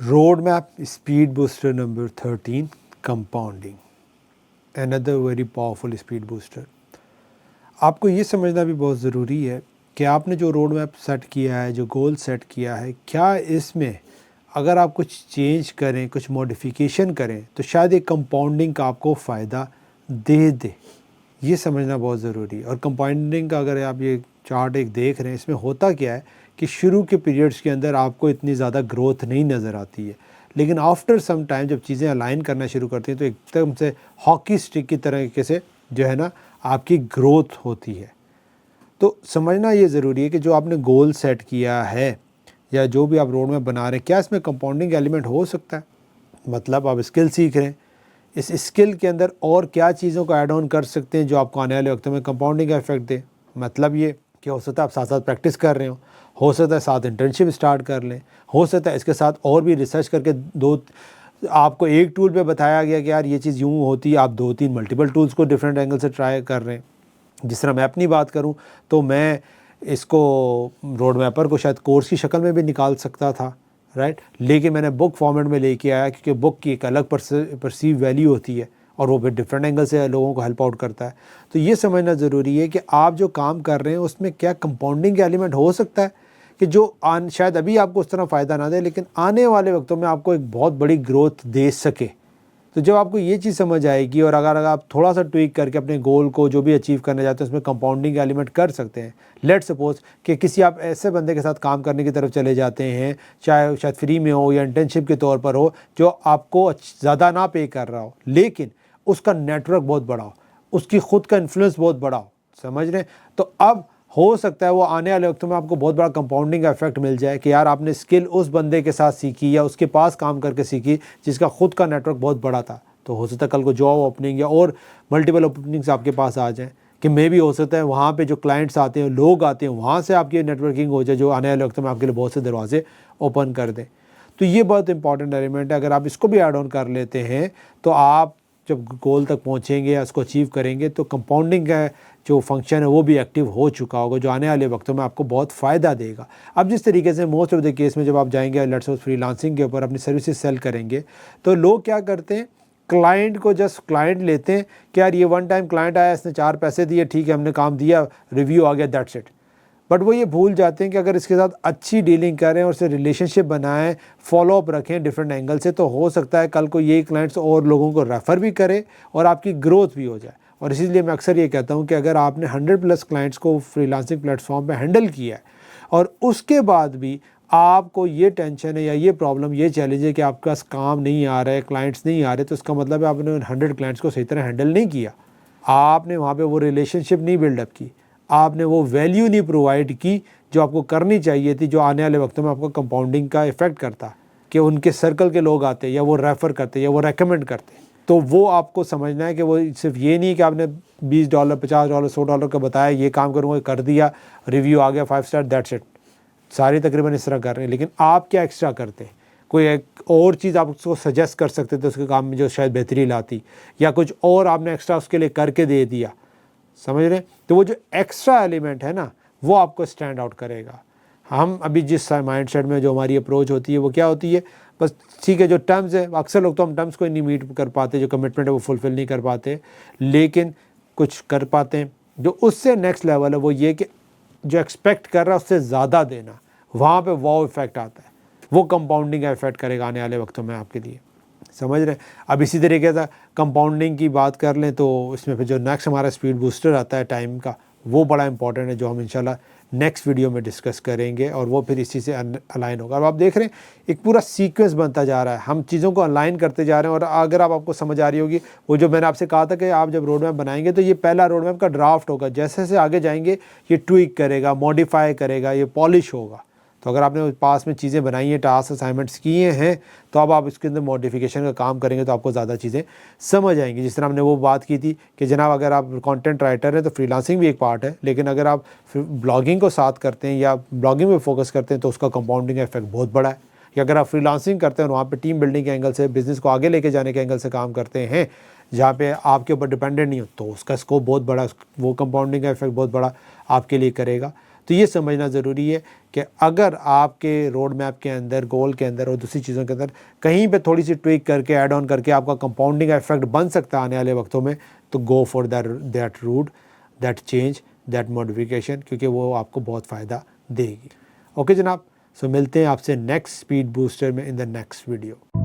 Road map speed booster number 13 compounding, another very powerful speed booster. आपको ये समझना भी बहुत ज़रूरी है कि आपने जो रोड मैप सेट किया है, जो गोल सेट किया है, क्या इसमें अगर आप कुछ चेंज करें, कुछ मॉडिफिकेशन करें तो शायद एक कंपाउंडिंग का आपको फ़ायदा दे। ये समझना बहुत ज़रूरी है। और कंपाउंडिंग का अगर आप ये चार्ट एक देख रहे हैं, इसमें होता क्या है कि शुरू के पीरियड्स के अंदर आपको इतनी ज़्यादा ग्रोथ नहीं नज़र आती है, लेकिन आफ्टर सम टाइम जब चीज़ें अलाइन करना शुरू करती हैं तो एकदम से हॉकी स्टिक की तरीके से जो है ना आपकी ग्रोथ होती है। तो समझना ये ज़रूरी है कि जो आपने गोल सेट किया है या जो भी आप रोड में बना रहे हैं, क्या इसमें कंपाउंडिंग एलिमेंट हो सकता है। मतलब आप स्किल सीख रहे हैं, इस स्किल के अंदर और क्या चीज़ों को ऐड ऑन कर सकते हैं जो आपको आने वाले वक्त में कंपाउंडिंग का इफेक्ट दे। मतलब ये कि हो सकता है आप साथ साथ प्रैक्टिस कर रहे हो सकता है साथ इंटर्नशिप स्टार्ट कर लें, हो सकता है इसके साथ और भी रिसर्च करके आपको एक टूल पे बताया गया कि यार ये चीज़ यूँ होती है, आप 2-3 मल्टीपल टूल्स को डिफरेंट एंगल से ट्राई कर रहे हैं। जिस तरह मैं अपनी बात करूं तो मैं इसको रोड मैपर को शायद कोर्स की शक्ल में भी निकाल सकता था, राइट, लेकिन मैंने बुक फॉर्मेट में लेके आया क्योंकि बुक की एक अलग परसीव वैल्यू होती है और वो फिर डिफरेंट एंगल से लोगों को हेल्प आउट करता है। तो ये समझना ज़रूरी है कि आप जो काम कर रहे हैं उसमें क्या कंपाउंडिंग का एलिमेंट हो सकता है कि जो शायद अभी आपको उस तरह फ़ायदा ना दे लेकिन आने वाले वक्तों में आपको एक बहुत बड़ी ग्रोथ दे सके। तो जब आपको ये चीज़ समझ आएगी और अगर आप थोड़ा सा ट्वीक करके अपने गोल को जो भी अचीव करना चाहते हैं उसमें कंपाउंडिंग एलिमेंट कर सकते हैं। लेट्स सपोज कि किसी आप ऐसे बंदे के साथ काम करने की तरफ चले जाते हैं, चाहे शायद फ्री में हो या इंटर्नशिप के तौर पर हो, जो आपको ज़्यादा ना पे कर रहा हो लेकिन उसका नेटवर्क बहुत बड़ा हो, उसकी खुद का इन्फ्लुएंस बहुत बड़ा हो, समझ रहे हैं। तो अब हो सकता है वो आने वाले वक्त में आपको बहुत बड़ा कंपाउंडिंग इफेक्ट मिल जाए कि यार आपने स्किल उस बंदे के साथ सीखी या उसके पास काम करके सीखी जिसका खुद का नेटवर्क बहुत बड़ा था। तो हो सकता है कल को जॉब ओपनिंग या और मल्टीपल ओपनिंग्स आपके पास आ जाएँ कि मे भी हो सकता है वहाँ पे जो क्लाइंट्स आते हैं, लोग आते हैं, वहाँ से आपकी नेटवर्किंग हो जाए जो आने वाले वक्त में आपके लिए बहुत से दरवाजे ओपन कर दें। तो ये बहुत इंपॉर्टेंट एलिमेंट है। अगर आप इसको भी ऐड ऑन कर लेते हैं तो आप जब गोल तक पहुँचेंगे या उसको अचीव करेंगे तो कंपाउंडिंग का जो फंक्शन है वो भी एक्टिव हो चुका होगा, जो आने वाले वक्तों में आपको बहुत फ़ायदा देगा। अब जिस तरीके से मोस्ट ऑफ द केस में जब आप जाएंगे लेट्स सपोज फ्रीलांसिंग के ऊपर अपनी सर्विसेज सेल करेंगे तो लोग क्या करते हैं, क्लाइंट को जस्ट क्लाइंट लेते हैं कि यार ये वन टाइम क्लाइंट आया, इसने 4 पैसे दिए, ठीक है हमने काम दिया, रिव्यू आ गया, दैट्स इट। बट वो ये भूल जाते हैं कि अगर इसके साथ अच्छी डीलिंग करें और उससे रिलेशनशिप बनाएं, फॉलोअप रखें डिफरेंट एंगल से, तो हो सकता है कल को यही क्लाइंट्स और लोगों को रेफ़र भी करे और आपकी ग्रोथ भी हो जाए। और इसीलिए मैं अक्सर ये कहता हूँ कि अगर आपने 100+ क्लाइंट्स को फ्रीलांसिंग प्लेटफॉर्म पे हैंडल किया है और उसके बाद भी आपको ये टेंशन है या ये प्रॉब्लम, ये चैलेंज है कि आपके पास काम नहीं आ रहा है, क्लाइंट्स नहीं आ रहे, तो इसका मतलब है आपने 100 क्लाइंट्स को सही तरह हैंडल नहीं किया, आपने वहाँ पे वो रिलेशनशिप नहीं बिल्डअप की, आपने वो वैल्यू नहीं प्रोवाइड की जो आपको करनी चाहिए थी, जो आने वाले वक्तों में आपको कंपाउंडिंग का इफेक्ट करता कि उनके सर्कल के लोग आते या वो रेफ़र करते या वो रेकमेंड करते। तो वो आपको समझना है कि वो सिर्फ ये नहीं कि आपने $20, $50, $100 का बताया ये काम करूँगा, कर दिया, रिव्यू आ गया 5 स्टार, दैट्स इट। सारे तकरीबन इस तरह कर रहे हैं, लेकिन आप क्या एक्स्ट्रा करते हैं, कोई एक और चीज़ आप उसको सजेस्ट कर सकते थे उसके काम में जो शायद बेहतरी लाती, या कुछ और आपने एक्स्ट्रा उसके लिए करके दे दिया, समझ रहे हैं। तो वो जो एक्स्ट्रा एलिमेंट है ना वो आपको स्टैंड आउट करेगा। हम अभी जिस माइंडसेट में जो हमारी अप्रोच होती है वो क्या होती है, बस ठीक है जो टर्म्स है, अक्सर लोग तो हम टर्म्स को नहीं मीट कर पाते, जो कमिटमेंट है वो फुलफ़िल नहीं कर पाते, लेकिन कुछ कर पाते हैं। जो उससे नेक्स्ट लेवल है वो ये कि जो एक्सपेक्ट कर रहा है उससे ज़्यादा देना, वहाँ पे वाव इफेक्ट आता है, वो कंपाउंडिंग का इफेक्ट करेगा आने वाले वक्तों में आपके लिए, समझ रहे हैं। अब इसी तरीके से कंपाउंडिंग की बात कर लें तो इसमें फिर जो नेक्स्ट हमारा स्पीड बूस्टर आता है टाइम का, वो बड़ा इंपॉर्टेंट है, जो हम इंशाल्लाह नेक्स्ट वीडियो में डिस्कस करेंगे और वो फिर इसी से अलाइन होगा। अब आप देख रहे हैं एक पूरा सीक्वेंस बनता जा रहा है, हम चीज़ों को अलाइन करते जा रहे हैं। और अगर आपको समझ आ रही होगी वो जो मैंने आपसे कहा था कि आप जब रोड मैप बनाएंगे तो ये पहला रोड मैप का ड्राफ्ट होगा, जैसे जैसे आगे जाएंगे ये ट्वीक करेगा, मॉडिफाई करेगा, ये पॉलिश होगा। तो अगर आपने पास में चीज़ें बनाई हैं, टास्क असाइनमेंट्स किए हैं, तो अब आप इसके अंदर मॉडिफिकेशन का काम करेंगे तो आपको ज़्यादा चीज़ें समझ आएंगी। जिस तरह हमने वो बात की थी कि जनाब अगर आप कंटेंट राइटर हैं तो फ्रीलांसिंग भी एक पार्ट है, लेकिन अगर आप ब्लॉगिंग को साथ करते हैं या ब्लॉगिंग में फोकस करते हैं तो उसका कंपाउंडिंग इफेक्ट बहुत बड़ा है। या अगर आप फ्रीलांसिंग करते हैं और वहाँ पे टीम बिल्डिंग के एंगल से, बिज़नेस को आगे लेके जाने के एंगल से काम करते हैं जहाँ पे आपके ऊपर डिपेंडेंट नहीं हो, तो उसका स्कोप बहुत बड़ा, वो कंपाउंडिंग का इफेक्ट बहुत बड़ा आपके लिए करेगा। तो ये समझना ज़रूरी है कि अगर आपके रोड मैप के अंदर, गोल के अंदर और दूसरी चीज़ों के अंदर कहीं पे थोड़ी सी ट्विक करके, ऐड ऑन करके आपका कंपाउंडिंग इफेक्ट बन सकता है आने वाले वक्तों में, तो go for that route, that change, that modification, क्योंकि वो आपको बहुत फ़ायदा देगी। ओके जनाब, सो मिलते हैं आपसे नेक्स्ट स्पीड बूस्टर में इन द नेक्स्ट वीडियो।